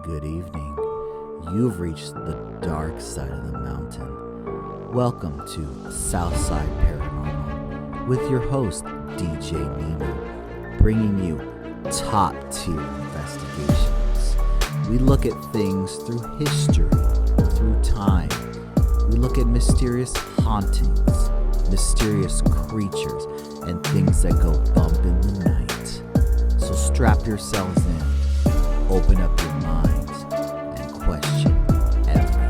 Good evening. You've reached the dark side of the mountain. Welcome to Southside Paranormal with your host, DJ Nemo, bringing you top tier investigations. We look at things through history, through time. We look at mysterious hauntings, mysterious creatures, and things that go bump in the night. So strap yourselves in, open up your minds, and question everything.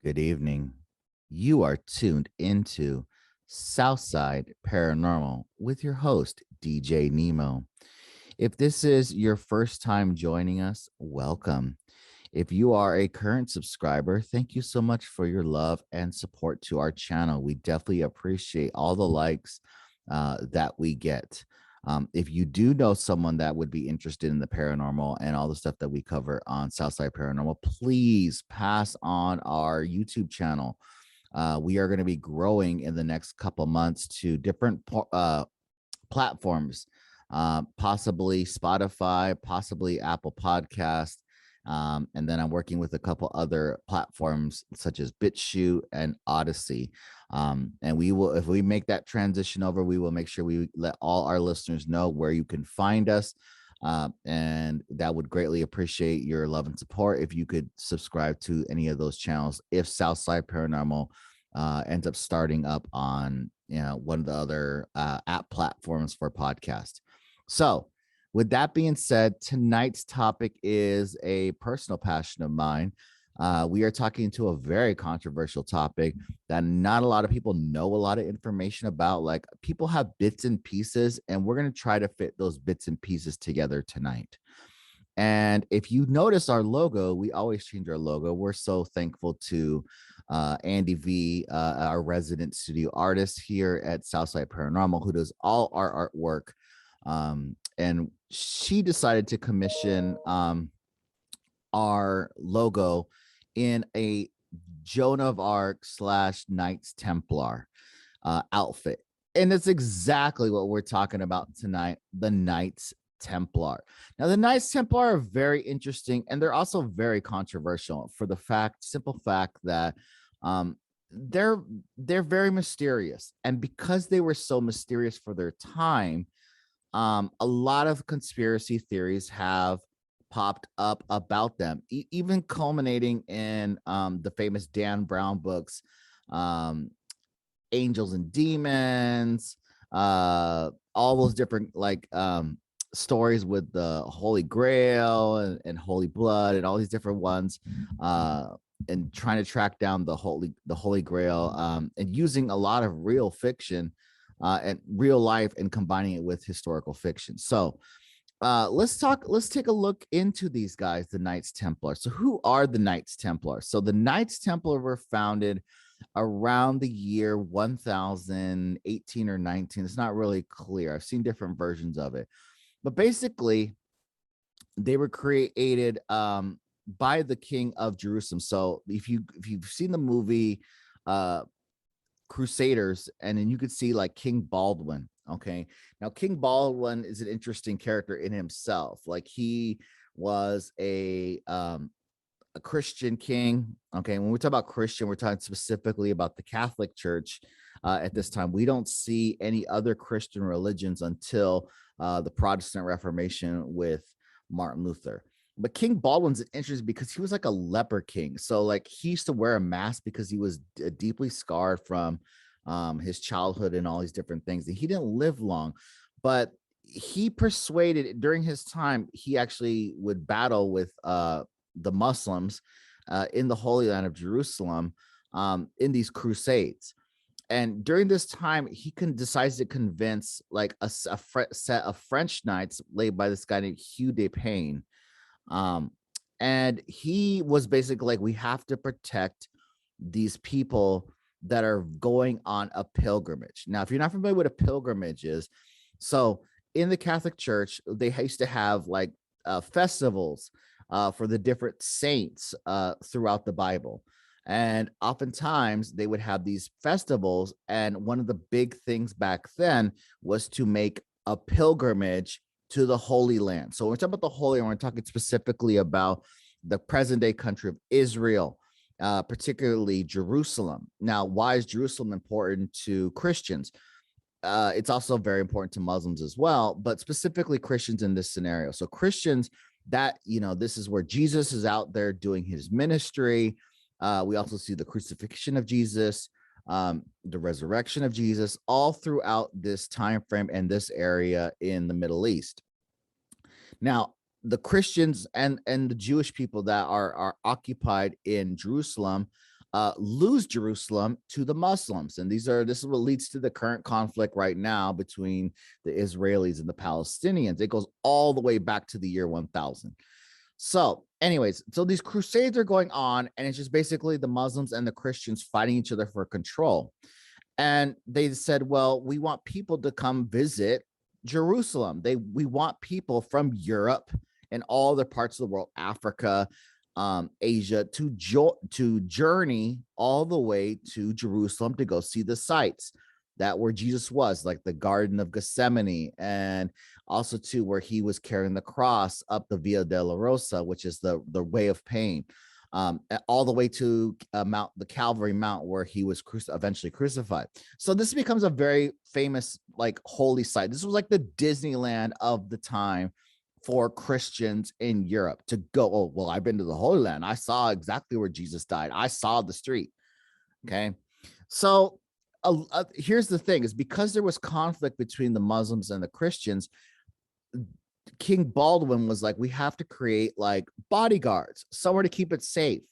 Good evening. You are tuned into Southside Paranormal with your host, DJ Nemo. If this is your first time joining us, welcome. If you are a current subscriber, thank you so much for your love and support to our channel. We definitely appreciate all the likes that we get. If you do know someone that would be interested in the paranormal and all the stuff that we cover on Southside Paranormal, please pass on our YouTube channel. We are going to be growing in the next couple months to different platforms, possibly Spotify, possibly Apple Podcast. And then I'm working with a couple other platforms such as BitChute and Odyssey. And we will, if we make that transition over, we will make sure we let all our listeners know where you can find us. And that would greatly appreciate your love and support if you could subscribe to any of those channels if Southside Paranormal ends up starting up on one of the other app platforms for podcast. So with that being said, tonight's topic is a personal passion of mine. We are talking to a very controversial topic that not a lot of people know a lot of information about. Like, people have bits and pieces, and we're going to try to fit those bits and pieces together tonight. And if you notice our logo, we always change our logo. We're so thankful to Andrea V, our resident studio artist here at Southside Paranormal, who does all our artwork. And she decided to commission our logo in a Joan of Arc / Knights Templar outfit. And it's exactly what we're talking about tonight, the Knights Templar. Now, the Knights Templar are very interesting, and they're also very controversial for the simple fact that they're very mysterious. And because they were so mysterious for their time, a lot of conspiracy theories have popped up about them, even culminating in the famous Dan Brown books, Angels and Demons, all those different stories with the Holy Grail and Holy Blood and all these different ones, and trying to track down the Holy Grail, and using a lot of real fiction and real life and combining it with historical fiction. So let's take a look into these guys, the Knights Templar. So who are the Knights Templar? So the Knights Templar were founded around the year 1018 or 19. It's not really clear. I've seen different versions of it, but basically they were created by the King of Jerusalem. So if you've seen the movie Crusaders, and then you could see like King Baldwin. Okay, now King Baldwin is an interesting character in himself. Like, he was a Christian king. Okay, when we talk about Christian, we're talking specifically about the Catholic Church. At this time, we don't see any other Christian religions until the Protestant Reformation with Martin Luther. But King Baldwin's interesting because he was like a leper king. So like he used to wear a mask because he was deeply scarred from his childhood and all these different things. And he didn't live long, but he persuaded during his time, he actually would battle with the Muslims in the Holy Land of Jerusalem in these crusades. And during this time, he decides to convince like a set of French knights led by this guy named Hugh de Payne. And he was basically like, we have to protect these people that are going on a pilgrimage. Now, if you're not familiar with what a pilgrimage is, so in the Catholic Church, they used to have like festivals for the different saints throughout the Bible. And oftentimes they would have these festivals. And one of the big things back then was to make a pilgrimage to the Holy Land. So when we're talking about the Holy Land, we're talking specifically about the present day country of Israel, particularly Jerusalem. Now, why is Jerusalem important to Christians? It's also very important to Muslims as well, but specifically Christians in this scenario. So Christians that, this is where Jesus is out there doing his ministry. We also see the crucifixion of Jesus, the resurrection of Jesus, all throughout this time frame and this area in the Middle East. Now, the Christians and the Jewish people that are occupied in Jerusalem lose Jerusalem to the Muslims. And this is what leads to the current conflict right now between the Israelis and the Palestinians. It goes all the way back to the year 1000. So anyways, so these crusades are going on, and it's just basically the Muslims and the Christians fighting each other for control. And they said, well, we want people to come visit Jerusalem. We want people from Europe and all other parts of the world, Africa, Asia, to journey all the way to Jerusalem to go see the sites that where Jesus was, like the Garden of Gethsemane, and also to where he was carrying the cross up the Via Dolorosa, which is the way of pain, all the way to the Calvary Mount, where he was eventually crucified. So this becomes a very famous, like, holy site. This was like the Disneyland of the time for Christians in Europe to go. Oh, well, I've been to the Holy Land. I saw exactly where Jesus died. I saw the street. Okay. So here's the thing, is because there was conflict between the Muslims and the Christians, King Baldwin was like, we have to create like bodyguards, somewhere to keep it safe,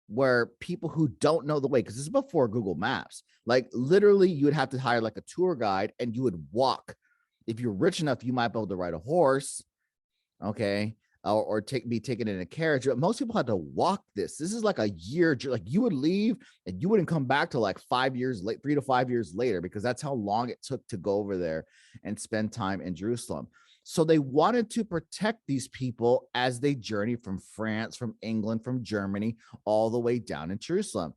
where people who don't know the way, because this is before Google Maps, like literally you would have to hire like a tour guide, and you would walk. If you're rich enough, you might be able to ride a horse, okay, or be taken in a carriage. But most people had to walk this. This is like a year, like you would leave and you wouldn't come back to like 5 years late, 3 to 5 years later, because that's how long it took to go over there and spend time in Jerusalem. So they wanted to protect these people as they journey from France, from England, from Germany, all the way down in Jerusalem.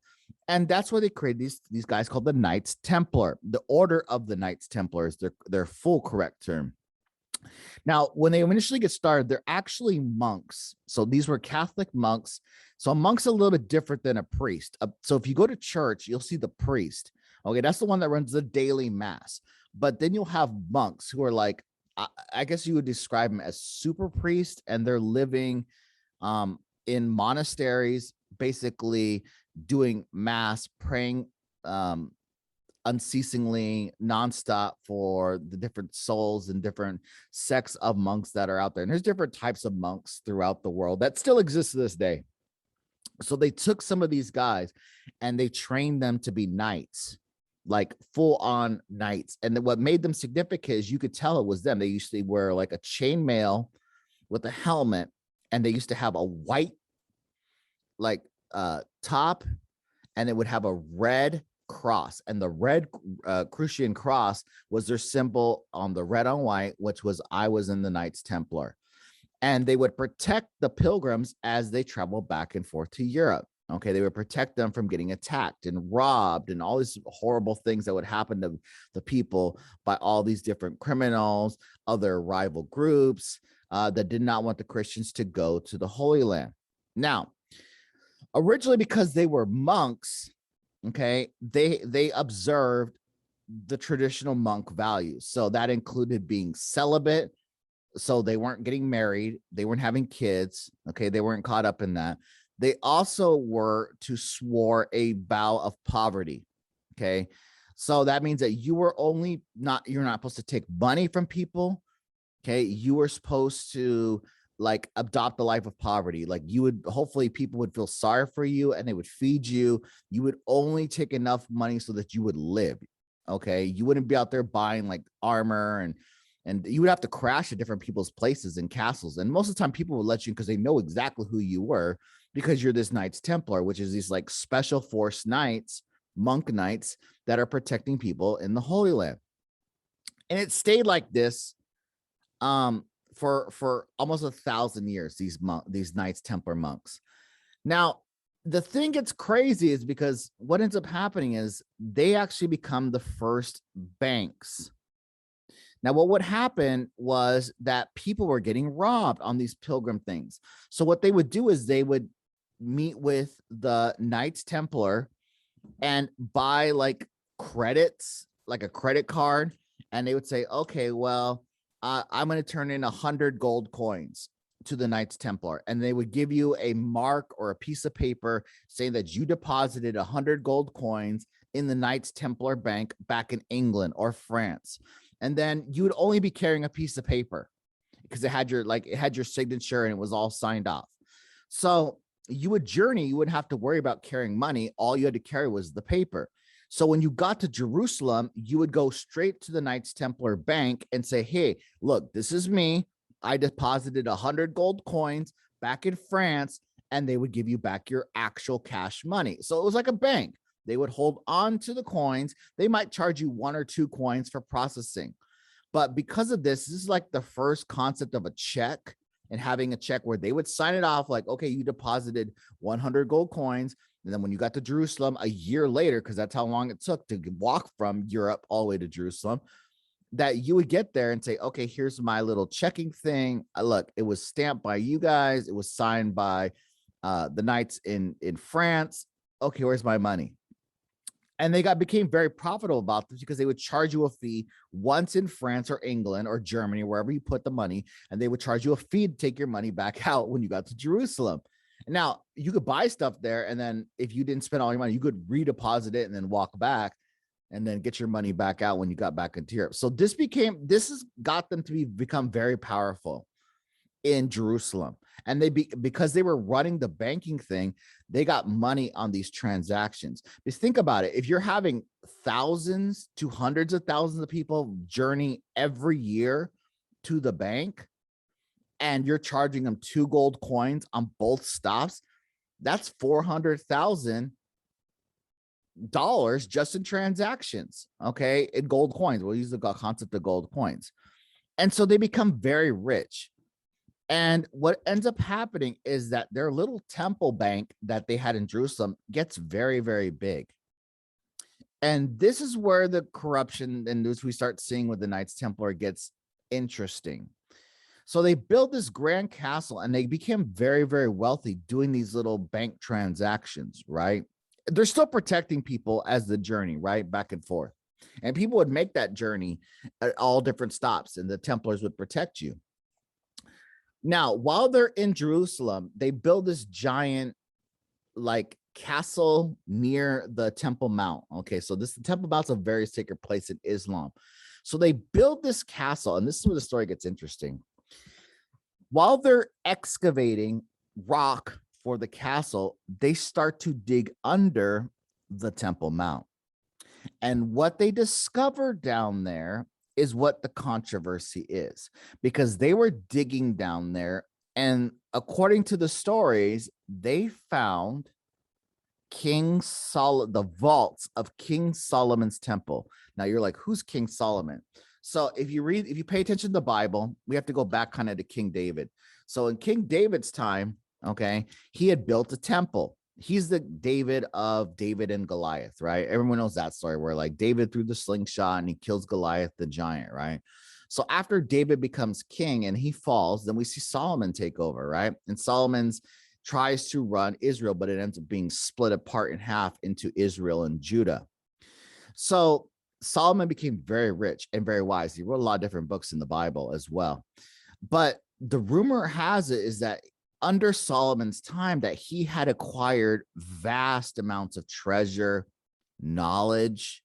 And that's why they created these guys called the Knights Templar. The Order of the Knights Templar is their full correct term. Now, when they initially get started, they're actually monks. So these were Catholic monks. So a monk's a little bit different than a priest. So if you go to church, you'll see the priest. Okay, that's the one that runs the daily mass. But then you'll have monks who are like, I guess you would describe them as super priests, and they're living in monasteries, basically doing mass, praying unceasingly, nonstop for the different souls and different sects of monks that are out there. And there's different types of monks throughout the world that still exist to this day. So they took some of these guys and they trained them to be knights, like full on knights. And then what made them significant is you could tell it was them. They used to wear like a chainmail with a helmet, and they used to have a white like top, and it would have a red cross, and the red Crucian cross was their symbol on the red on white, which was I was in the Knights Templar. And they would protect the pilgrims as they travel back and forth to Europe. Okay, they would protect them from getting attacked and robbed and all these horrible things that would happen to the people by all these different criminals, other rival groups that did not want the Christians to go to the Holy Land. Now, originally, because they were monks, okay, they observed the traditional monk values. So that included being celibate. So they weren't getting married. They weren't having kids. Okay, they weren't caught up in that. They also were to swore a vow of poverty. Okay, So that means that you're not supposed to take money from people. Okay. You were supposed to like adopt a life of poverty. Like hopefully people would feel sorry for you and they would feed you. You would only take enough money so that you would live. Okay. You wouldn't be out there buying like armor, and you would have to crash at different people's places and castles. And most of the time people would let you because they know exactly who you were, because you're this Knights Templar, which is these like special force knights, monk knights that are protecting people in the Holy Land. And it stayed like this for almost 1,000 years, these Knights Templar monks. Now, the thing gets crazy is because what ends up happening is they actually become the first banks. Now, what would happen was that people were getting robbed on these pilgrim things. So what they would do is they would meet with the Knights Templar and buy like credits, like a credit card. And they would say, okay, well, I'm going to turn in 100 gold coins to the Knights Templar. And they would give you a mark or a piece of paper saying that you deposited 100 gold coins in the Knights Templar bank back in England or France. And then you would only be carrying a piece of paper because it had your signature and it was all signed off. So you would journey, you wouldn't have to worry about carrying money. All you had to carry was the paper. So when you got to Jerusalem, you would go straight to the Knights Templar bank and say, hey, look, this is me. I deposited 100 gold coins back in France, and they would give you back your actual cash money. So it was like a bank. They would hold on to the coins. They might charge you 1 or 2 coins for processing. But because of this is like the first concept of a check, and having a check where they would sign it off like, okay, you deposited 100 gold coins. And then when you got to Jerusalem a year later, because that's how long it took to walk from Europe all the way to Jerusalem, that you would get there and say, okay, here's my little checking thing. Look, it was stamped by you guys. It was signed by the Knights in France. Okay, where's my money? And they became very profitable about this because they would charge you a fee once in France or England or Germany, wherever you put the money, and they would charge you a fee to take your money back out when you got to Jerusalem. And now you could buy stuff there, and then if you didn't spend all your money, you could redeposit it and then walk back and then get your money back out when you got back into Europe. So this has got them to become very powerful in Jerusalem. And because they were running the banking thing, they got money on these transactions. Because think about it. If you're having thousands to hundreds of thousands of people journey every year to the bank, and you're charging them 2 gold coins on both stops, that's $400,000 just in transactions. Okay. In gold coins. We'll use the concept of gold coins. And so they become very rich. And what ends up happening is that their little temple bank that they had in Jerusalem gets very, very big. And this is where the corruption and this we start seeing with the Knights Templar gets interesting. So they built this grand castle and they became very, very wealthy doing these little bank transactions, right? They're still protecting people as the journey, right? Back and forth. And people would make that journey at all different stops, and the Templars would protect you. Now, while they're in Jerusalem, they build this giant like castle near the Temple Mount. Okay, so the Temple Mount's a very sacred place in Islam. So they build this castle, and this is where the story gets interesting. While they're excavating rock for the castle, they start to dig under the Temple Mount. And what they discovered down there is what the controversy is, because they were digging down there, and according to the stories, they found the vaults of King Solomon's temple. Now you're like, who's King Solomon? So if you pay attention to the Bible, we have to go back kind of to King David. So in King David's time, okay, he had built a temple. He's the David of David and Goliath, right? Everyone knows that story where like David threw the slingshot and he kills Goliath, the giant, right? So after David becomes king and he falls, then we see Solomon take over, right? And Solomon's tries to run Israel, but it ends up being split apart in half into Israel and Judah. So Solomon became very rich and very wise. He wrote a lot of different books in the Bible as well. But the rumor has it is that under Solomon's time that he had acquired vast amounts of treasure, knowledge,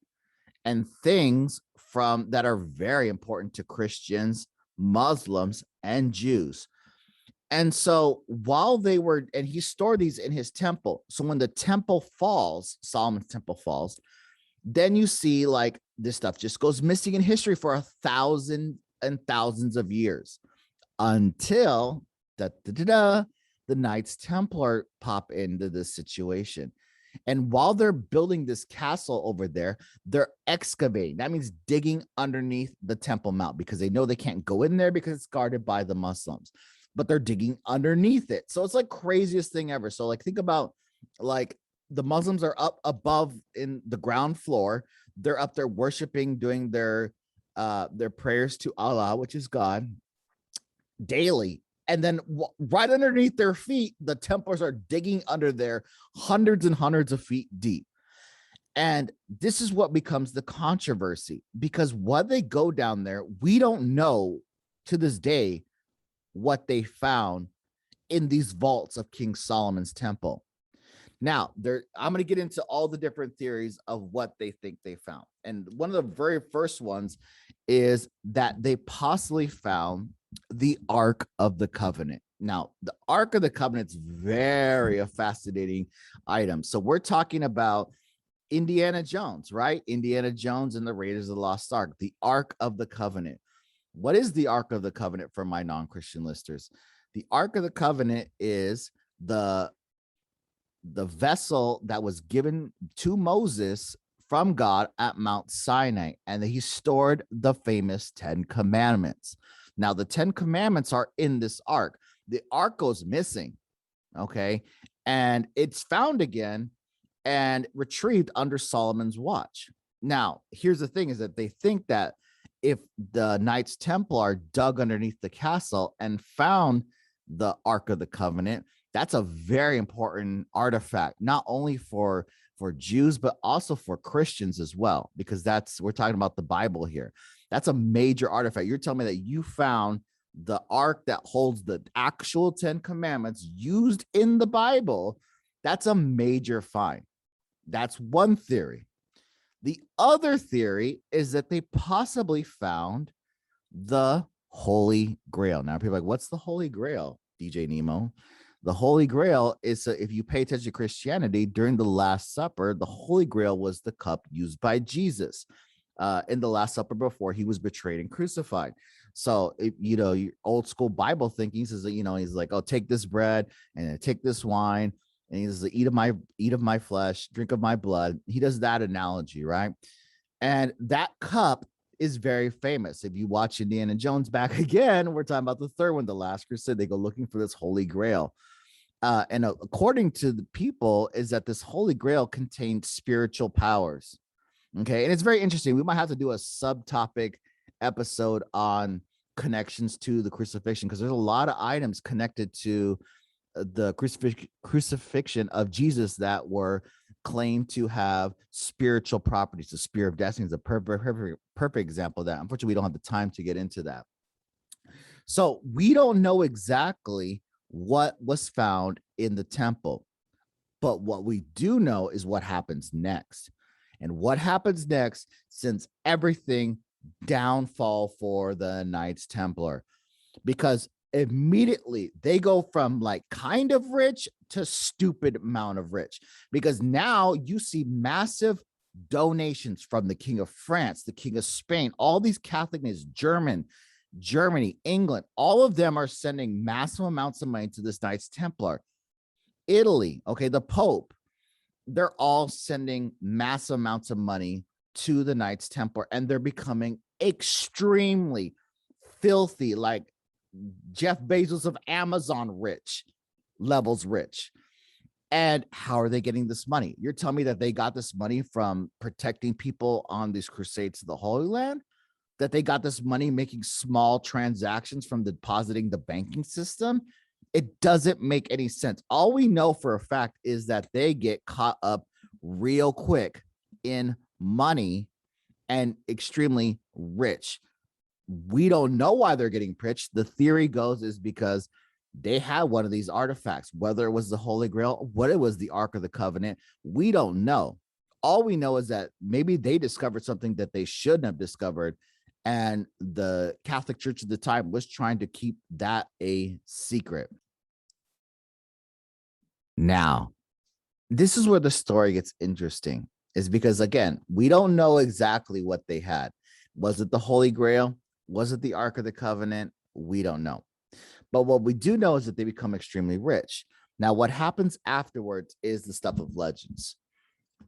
and things from that are very important to Christians, Muslims, and Jews. And so while they were, and he stored these in his temple. So when the temple falls, Solomon's temple falls, then you see like this stuff just goes missing in history for 1,000 and thousands of years until the Knights Templar pop into this situation. And while they're building this castle over there, they're excavating. That means digging underneath the Temple Mount, because they know they can't go in there because it's guarded by the Muslims, but they're digging underneath it. So it's like craziest thing ever. So like think about like the Muslims are up above in the ground floor. They're up there worshiping, doing their prayers to Allah, which is God, daily. And then right underneath their feet, the Templars are digging under there hundreds and hundreds of feet deep. And this is what becomes the controversy, because what they go down there, we don't know to this day what they found in these vaults of King Solomon's temple. Now, I'm going to get into all the different theories of what they think they found. And one of the very first ones is that they possibly found the Ark of the Covenant. Now, the Ark of the Covenant is very a fascinating item. So we're talking about Indiana Jones, right? Indiana Jones and the Raiders of the Lost Ark, the Ark of the Covenant. What is the Ark of the Covenant for my non-Christian listeners? The Ark of the Covenant is the vessel that was given to Moses from God at Mount Sinai, and he stored the famous 10 Commandments. Now, the 10 Commandments are in this ark. The ark goes missing, okay? And it's found again and retrieved under Solomon's watch. Now, here's the thing, is that they think that if the Knights Templar dug underneath the castle and found the Ark of the Covenant, that's a very important artifact, not only for Jews, but also for Christians as well, because we're talking about the Bible here. That's a major artifact. You're telling me that you found the ark that holds the actual 10 Commandments used in the Bible. That's a major find. That's one theory. The other theory is that they possibly found the Holy Grail. Now, people are like, what's the Holy Grail, DJ Nemo? The Holy Grail is, if you pay attention to Christianity, during the Last Supper, the Holy Grail was the cup used by Jesus in the Last Supper before he was betrayed and crucified. So, your old school Bible thinking says that, he's like, oh, take this bread and take this wine, and he's like, eat of my flesh, drink of my blood. He does that analogy, right? And that cup is very famous. If you watch Indiana Jones back again, we're talking about the third one, the Last Crusade. They go looking for this Holy Grail. And according to the people, is that this Holy Grail contained spiritual powers. Okay. And it's very interesting. We might have to do a subtopic episode on connections to the crucifixion, because there's a lot of items connected to the crucifixion of Jesus that were claimed to have spiritual properties. The spear of destiny is a perfect example of that. Unfortunately, we don't have the time to get into that. So we don't know exactly what was found in the temple, but what we do know is what happens next. And what happens next, since everything downfall for the Knights Templar, because immediately they go from like kind of rich to stupid amount of rich, because now you see massive donations from the King of France, the King of Spain, all these Catholic nations, Germany, England, all of them are sending massive amounts of money to this Knights Templar. Italy, okay, the Pope, they're all sending massive amounts of money to the Knights Templar, and they're becoming extremely filthy, like Jeff Bezos of Amazon levels rich. And how are they getting this money? You're telling me that they got this money from protecting people on these crusades to the Holy Land? That they got this money making small transactions from depositing the banking system? It doesn't make any sense. All we know for a fact is that they get caught up real quick in money and extremely rich. We don't know why they're getting rich. The theory goes is because they had one of these artifacts, whether it was the Holy Grail, what it was, the Ark of the Covenant, we don't know. All we know is that maybe they discovered something that they shouldn't have discovered, and the Catholic Church at the time was trying to keep that a secret. Now, this is where the story gets interesting, is because, again, we don't know exactly what they had. Was it the Holy Grail? Was it the Ark of the Covenant? We don't know. But what we do know is that they become extremely rich. Now, what happens afterwards is the stuff of legends.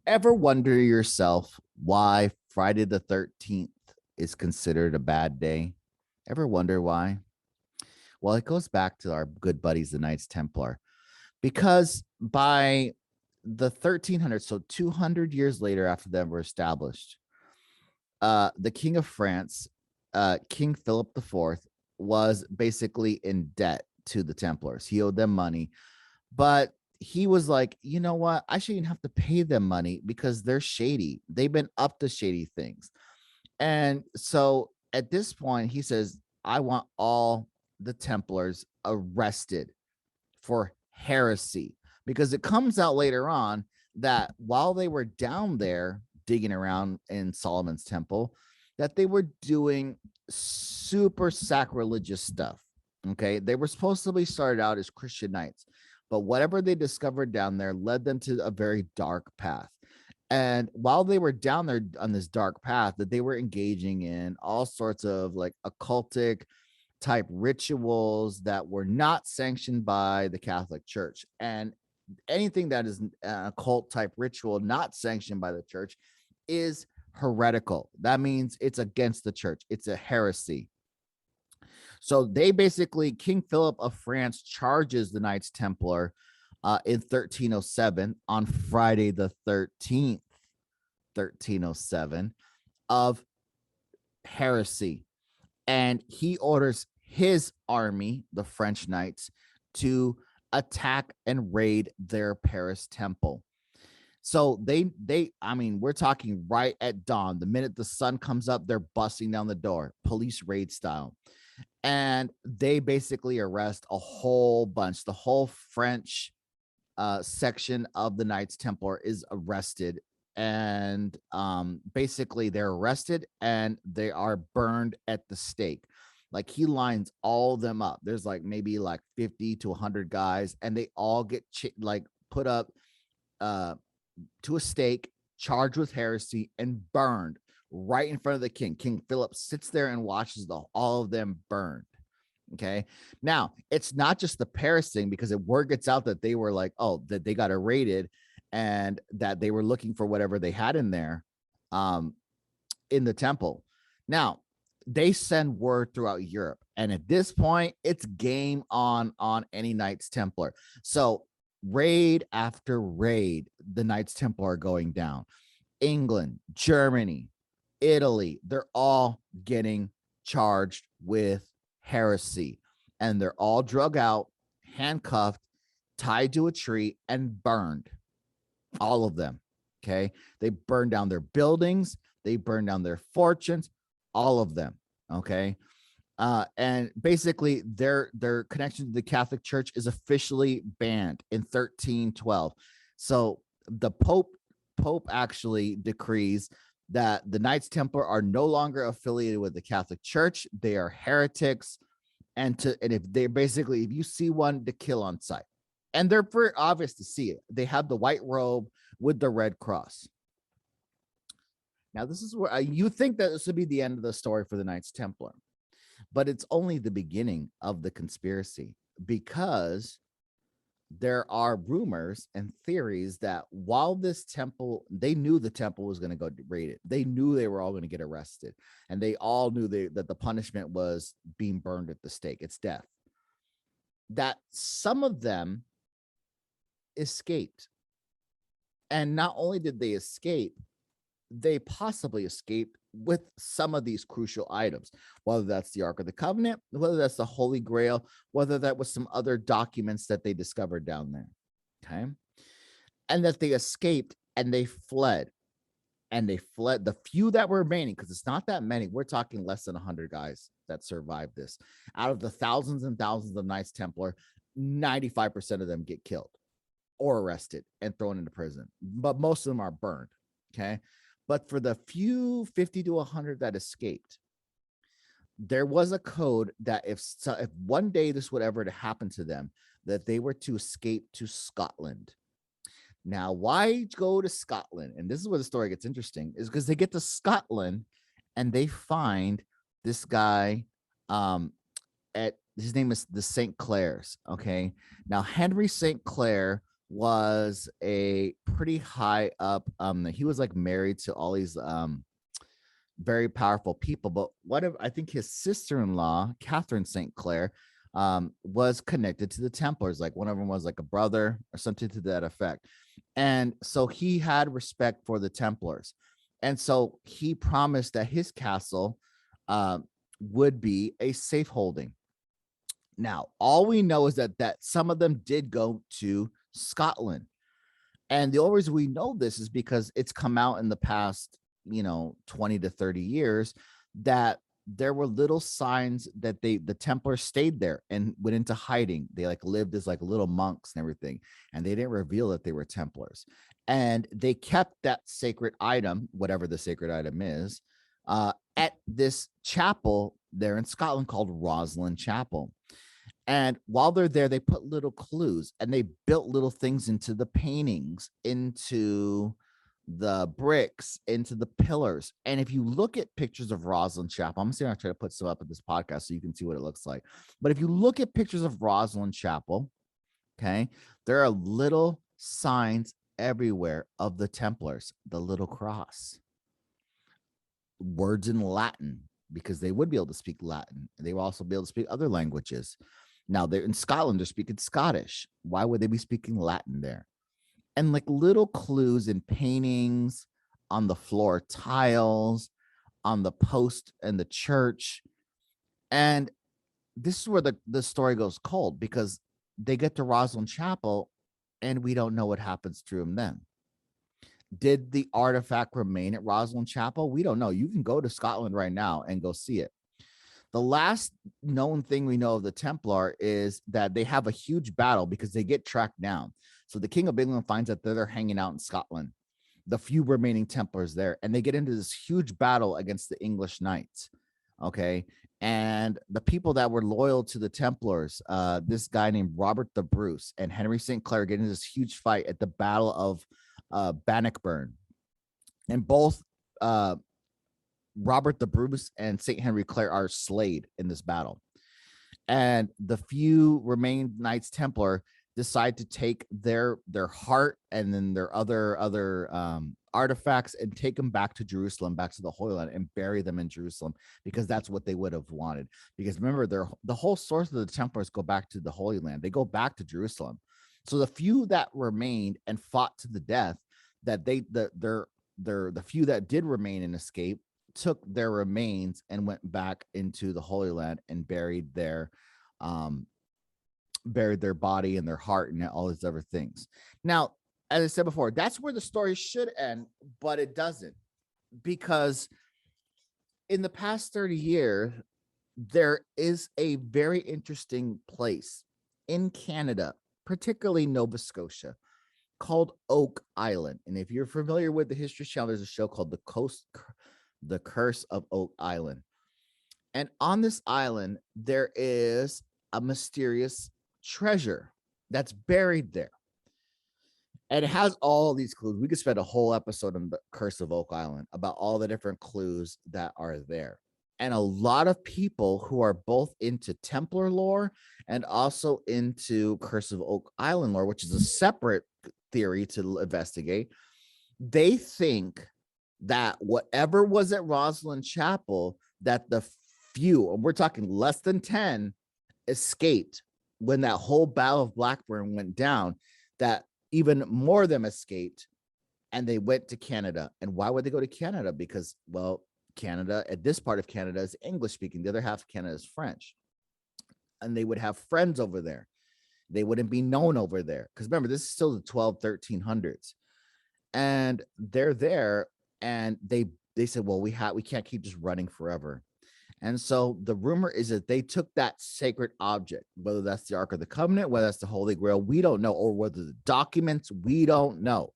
Ever wonder yourself why Friday the 13th is considered a bad day? Ever wonder why? Well, it goes back to our good buddies, the Knights Templar, because by the 1300s, so 200 years later after they were established, the King of France, King Philip IV, was basically in debt to the Templars. He owed them money, but he was like, you know what? I shouldn't have to pay them money because they're shady. They've been up to shady things. And so at this point, he says, I want all the Templars arrested for heresy, because it comes out later on that while they were down there digging around in Solomon's temple, that they were doing super sacrilegious stuff. Okay. They were supposed to be started out as Christian knights, but whatever they discovered down there led them to a very dark path. And while they were down there on this dark path, that they were engaging in all sorts of like occultic type rituals that were not sanctioned by the Catholic Church. And anything that is an occult type ritual not sanctioned by the church is heretical. That means it's against the church. It's a heresy. So they basically, King Philip of France charges the Knights Templar in 1307 on Friday the 13th, 1307, of heresy. And he orders his army, the French Knights, to attack and raid their Paris temple. So I mean, we're talking right at dawn. The minute the sun comes up, they're busting down the door, police raid style. And they basically arrest a whole bunch. The whole French section of the Knights Templar is arrested. And basically they're arrested and they are burned at the stake. Like, he lines all of them up. There's like maybe like 50 to 100 guys, and they all get put up to a stake, charged with heresy, and burned right in front of the king. King Philip sits there and watches all of them burned. Okay. Now, it's not just the Paris thing, because word gets out that they were like, oh, that they got raided and that they were looking for whatever they had in there in the temple. Now, they send word throughout Europe. And at this point, it's game on any Knights Templar. So raid after raid, the Knights Templar are going down. England, Germany, Italy, they're all getting charged with heresy. And they're all drug out, handcuffed, tied to a tree, and burned. All of them. Okay. They burned down their buildings. They burned down their fortunes, all of them. Okay. And basically their connection to the Catholic Church is officially banned in 1312. So the Pope actually decrees that the Knights Templar are no longer affiliated with the Catholic Church. They are heretics. And if you see one, to kill on sight. And they're very obvious to see it. They have the white robe with the red cross. Now, this is where you think that this would be the end of the story for the Knights Templar, but it's only the beginning of the conspiracy, because there are rumors and theories that while this temple, they knew the temple was going to go raided. They knew they were all going to get arrested, and they all knew that the punishment was being burned at the stake. It's death. That some of them escaped. And not only did they escape, they possibly escaped with some of these crucial items, whether that's the Ark of the Covenant, whether that's the Holy Grail, whether that was some other documents that they discovered down there. Okay. And that they escaped and they fled. And they fled. The few that were remaining, because it's not that many, we're talking less than 100 guys that survived this. Out of the thousands and thousands of Knights Templar, 95% of them get killed or arrested and thrown into prison, but most of them are burned. Okay. But for the few 50 to 100 that escaped, there was a code that if one day this would ever to happen to them, that they were to escape to Scotland. Now, why go to Scotland? And this is where the story gets interesting, is because they get to Scotland and they find this guy at his name is the St. Clair's. Okay. Now, Henry St. Clair was a pretty high up, he was like married to all these very powerful people, but I think his sister-in-law, Catherine St. Clair, was connected to the Templars. Like one of them was like a brother or something to that effect. And so he had respect for the Templars. And so he promised that his castle would be a safe holding. Now, all we know is that some of them did go to Scotland. And the only reason we know this is because it's come out in the past, 20 to 30 years, that there were little signs that the Templars stayed there and went into hiding. They like lived as like little monks and everything, and they didn't reveal that they were Templars. And they kept that sacred item, whatever the sacred item is, at this chapel there in Scotland called Rosslyn Chapel. And while they're there, they put little clues and they built little things into the paintings, into the bricks, into the pillars. And if you look at pictures of Rosslyn Chapel, I'm going to try to put some up at this podcast so you can see what it looks like. But if you look at pictures of Rosslyn Chapel, okay, there are little signs everywhere of the Templars, the little cross, words in Latin, because they would be able to speak Latin. They will also be able to speak other languages. Now they're in Scotland, they're speaking Scottish. Why would they be speaking Latin there? And like little clues in paintings, on the floor tiles, on the post and the church. And this is where the story goes cold, because they get to Rosslyn Chapel and we don't know what happens to them then. Did the artifact remain at Rosslyn Chapel? We don't know. You can go to Scotland right now and go see it. The last known thing we know of the Templar is that they have a huge battle because they get tracked down. So the King of England finds that they're hanging out in Scotland, the few remaining Templars there, and they get into this huge battle against the English Knights. Okay. And the people that were loyal to the Templars, this guy named Robert the Bruce and Henry St. Clair, get into this huge fight at the Battle of Bannockburn. And both Robert the Bruce and St. Henry Clare are slayed in this battle. And the few remaining Knights Templar decide to take their heart and then their other artifacts and take them back to Jerusalem, back to the Holy Land, and bury them in Jerusalem, because that's what they would have wanted. Because remember, the whole source of the Templars go back to the Holy Land. They go back to Jerusalem. So the few that remained and fought to the death, that the few that did remain and escape, took their remains and went back into the Holy Land and buried their body and their heart and all these other things. Now, as I said before, that's where the story should end, but it doesn't, because in the past 30 years, there is a very interesting place in Canada, particularly Nova Scotia, called Oak Island. And if you're familiar with the History Channel, there's a show called The Curse of Oak Island. And on this island, there is a mysterious treasure that's buried there. And it has all these clues. We could spend a whole episode on The Curse of Oak Island about all the different clues that are there. And a lot of people who are both into Templar lore and also into Curse of Oak Island lore, which is a separate theory to investigate, they think that whatever was at Rosslyn Chapel, that the few, and we're talking less than 10, escaped when that whole Battle of Blackburn went down, that even more of them escaped and they went to Canada. And why would they go to Canada? Because, well, Canada, at this part of Canada, is English speaking. The other half of Canada is French. And they would have friends over there. They wouldn't be known over there. Because remember, this is still the 1300s. And they're there. And they said, well, we can't keep just running forever. And so the rumor is that they took that sacred object, whether that's the Ark of the Covenant, whether that's the Holy Grail, we don't know, or whether the documents, we don't know,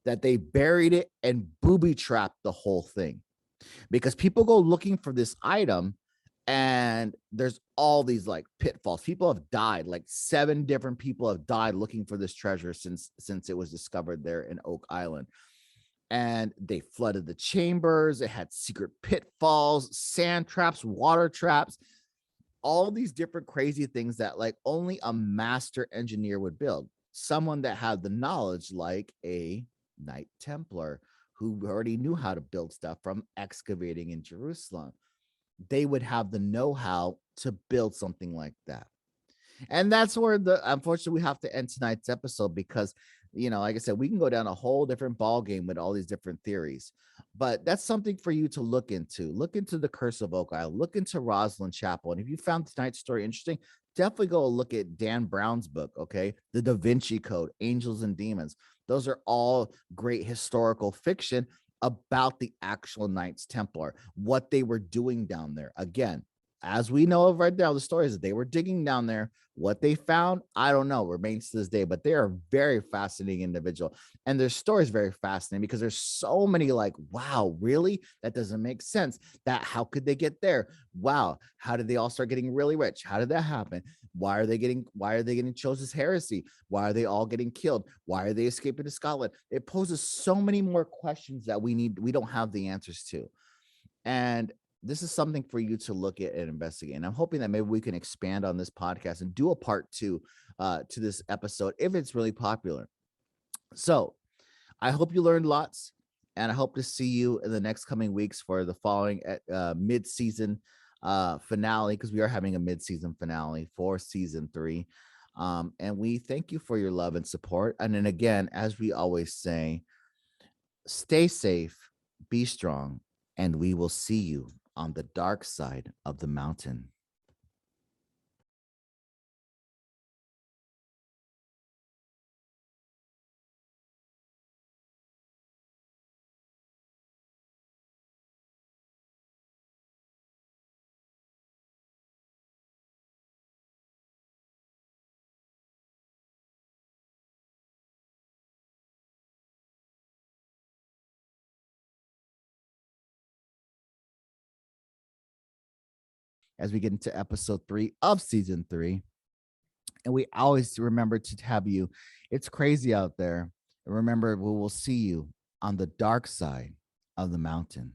that they buried it and booby trapped the whole thing, because people go looking for this item and there's all these like pitfalls. People have died, like 7 different people have died looking for this treasure since it was discovered there in Oak Island. And they flooded the chambers. It had secret pitfalls, sand traps, water traps, all these different crazy things that like only a master engineer would build. Someone that had the knowledge, like a Knight Templar who already knew how to build stuff from excavating in Jerusalem. They would have the know-how to build something like that. And that's where unfortunately we have to end tonight's episode, because like I said, we can go down a whole different ball game with all these different theories. But that's something for you to look into. Look into the Curse of Oak Island. Look into Rosslyn Chapel. And if you found tonight's story interesting, definitely go look at Dan Brown's book, okay? The Da Vinci Code, Angels and Demons. Those are all great historical fiction about the actual Knights Templar, what they were doing down there. Again, as we know of right now, the story is that they were digging down there. What they found, I don't know, remains to this day, but they are very fascinating individual. And their story is very fascinating because there's so many like, wow, really? That doesn't make sense. How could they get there? Wow. How did they all start getting really rich? How did that happen? Why are they getting chosen heresy? Why are they all getting killed? Why are they escaping to Scotland? It poses so many more questions that we don't have the answers to. And this is something for you to look at and investigate. And I'm hoping that maybe we can expand on this podcast and do a part 2 to this episode if it's really popular. So I hope you learned lots, and I hope to see you in the next coming weeks for the following mid-season finale, because we are having a mid-season finale for season 3. And we thank you for your love and support. And then again, as we always say, stay safe, be strong, and we will see you on the dark side of the mountain. As we get into episode 3 of season 3, and we always remember to have you. It's crazy out there. Remember, we will see you on the dark side of the mountain.